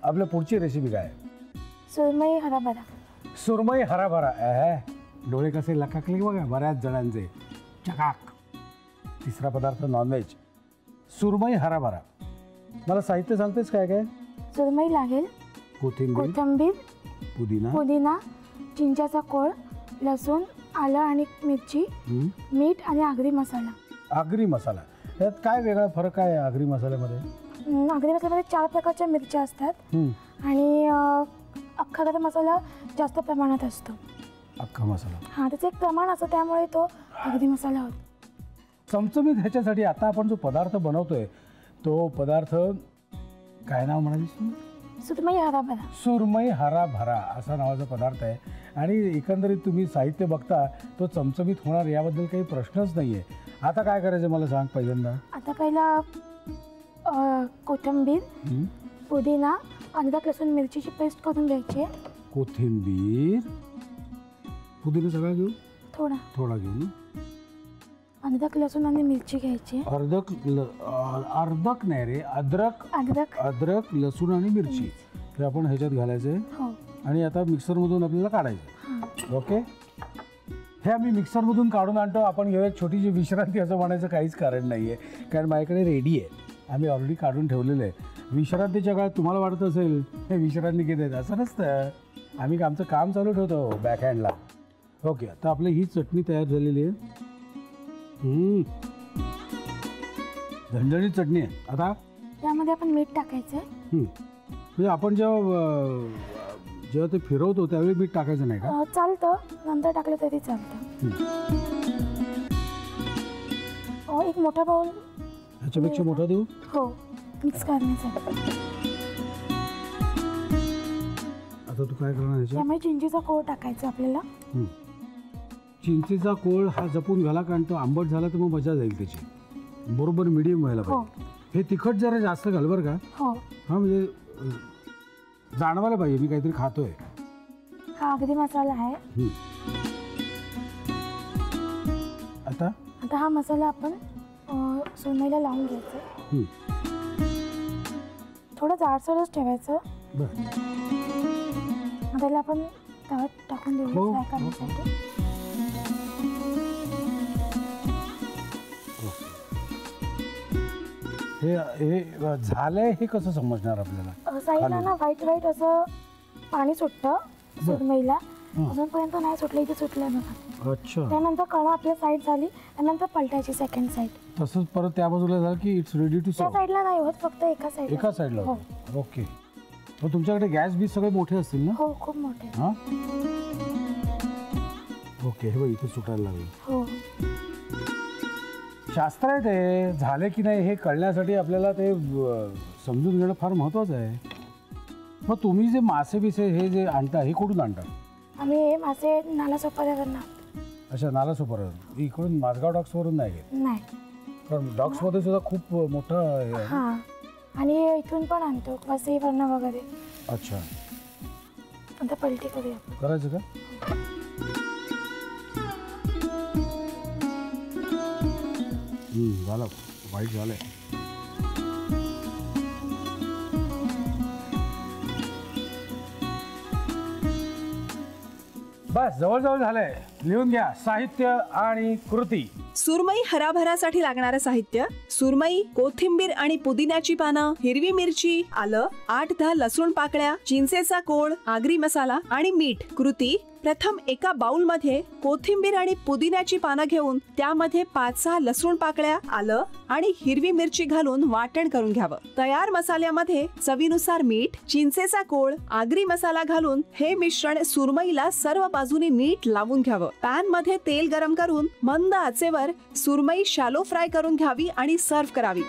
आपल्या पुढची रेसिपी काय? सुरमई हराभरा. सुरमई हराभरा. डोळे कसे लकाकले बघा बऱ्याच जणांचे, चकाक. तिसरा पदार्थ नॉनव्हेज, सुरमई हराभरा. मला साहित्य सांगतेस काय काय? सुरमई लागेल, कोथिंबीर, पुदिना, चिंचाचा कोळ, लसूण, आलं आणि मिरची, मीठ आणि आगरी मसाला. आगरी मसाला, यात काय वेगळा फरक आहे आगरी मसाल्यामध्ये? आगरी मसाल्यामध्ये 4 प्रकारच्या मिरच्या असतात आणि अख्खा गरम मसाला जास्त प्रमाणात असतो. अख्खा मसाला, हां, त्याचं एक प्रमाण असतं, त्यामुळे तो आगरी मसाला होतो. चमचमीत ह्याच्यासाठी आता आपण जो पदार्थ बनवतोय तो पदार्थ काय नाव म्हणालीस तू? सुरमई हराभरा. सुरमई हराभरा असा नावाचा पदार्थ आहे आणि एकंदरीत तुम्ही साहित्य बघता तो चमचमीत होणार याबद्दल काही प्रश्नच नाही आहे. आता काय करायचं मला सांग पहिल्यांदा? आता पहिला कोथिंबीर, पुदिना, अद्रक लसूण मिरचीची पेस्ट करून घ्यायची आहे. कोथिंबीर, पुदिना सगळा घेऊ? थोडा घेऊ ना. अद्रक लसूण आणि मिरची घ्यायची. अद्रक नाही रे, अद्रक लसूण आणि मिरची हे आपण ह्याच्यात घालायचे आणि आता मिक्सरमधून आपल्याला काढायचं. ओके, हे आम्ही मिक्सरमधून काढून आणतो. आपण घेऊया छोटीशी विश्रांती असं म्हणायचं काहीच कारण नाही आहे, कारण माझ्याकडे रेडी आहे, आम्ही ऑलरेडी काढून ठेवलेलं आहे. विश्रांतीच्या काळात तुम्हाला वाटत असेल हे विश्रांती घेत आहेत, असं नसतं. आम्ही आमचं काम चालू ठेवतो बॅकहँडला. ओके, आता आपली ही चटणी तयार झालेली आहे. झणझणीत चटणी आहे. आता त्यामध्ये आपण मीठ टाकायचं. म्हणजे आपण जेव्हा ते फिरवतो त्यावेळी मीठ टाकायचं नाही का? चालतं, नंतर टाकलं तरी चालतं. एक मोठा बाउल ह्याच्यापेक्षा मोठा देऊ? हो, मिक्स करण्यासाठी. आता तू काय करणार? त्यामुळे चिंचेचा कोळ टाकायचा आपल्याला. चिंचेचा कोळ हा जपून घाला, कारण तो आंबट झाला तर मग मजा जाईल त्याची. बरोबर मिडियम व्हायला पाहिजे. हे तिखट जरा जास्त घाल बरं का? हा, म्हणजे जाणवायला पाहिजे मी काहीतरी खातोय. हा आगरी मसाला आहे. आता हा मसाला आपण सुरमईला लावून घ्यायचा. थोडं जाडसरच ठेवायचं. त्याला आपण तव्यात टाकून देऊ फ्राय करण्यासाठी. हे झालंय हे कसं समजणार आपल्याला? साईडला ना व्हाईट असं पाणी सुटतं सुरमईला. अजूनपर्यंत नाही सुटलं, इथे सुटलंय बघा. अच्छा, त्यानंतर कळा आपली साईड झाली त्यानंतर पलटायची सेकंड साईड. तसंच परत त्या बाजूला झालं की इट्स रेडी टू सर्व. त्या साईडला नाही होत, फक्त एका साईडला. ओके, मग तुमच्याकडे गॅस बीस सगळे मोठे असतील ना? हो, खूप मोठे. हां, ओके. हे बघ इथे सुटायला लागले. हो, शास्त्र आहे ते. झाले की नाही हे कळण्यासाठी आपल्याला ते समजून घेणं फार महत्त्वाचं आहे. मग तुम्ही जे मासे बिसे हे जे आणता हे कुठून आणता? आम्ही हे मासे नालासोपाऱ्यावरून. अच्छा, नालासोपाऱ्यावरून. इकडून माझगाव डॉक्सवरून नाही घेत? नाही, कारण डॉक्समध्ये सुद्धा खूप मोठं. हां, आणि इथून पण आणतो वसईवरून वगैरे. अच्छा, आता पलटी करूया. करायचं का? झालं, वाईट झालंय. बस जवळजवळ झालंय. लिहून घ्या साहित्य आणि कृती. सुरमई हराभरासाठी लागणारं साहित्य: सुरमई, कोथिंबीर आणि पुदिन्याची पानं, हिरवी मिरची, आलं, 8-10 लसूण पाकळ्या, चिंचेचा कोळ, आगरी मसाला आणि मीठ. कृती: प्रथम एका बाउल मध्ये कोथिंबीर आणि पुदिन्याची पानं घेऊन त्यामध्ये 5-6 लसूण पाकळ्या, आलं आणि हिरवी मिरची घालून वाटण करून घ्यावं. तयार मसाल्यामध्ये चवीनुसार मीठ, चिंचेचा कोळ, आगरी मसाला घालून हे मिश्रण सुरमईला सर्व बाजूनी नीट लावून घ्यावं. पॅन मध्ये तेल गरम करून मंद आचेवर सुरमई शॅलो फ्राय करून घ्यावी आणि सर्व्ह करावी.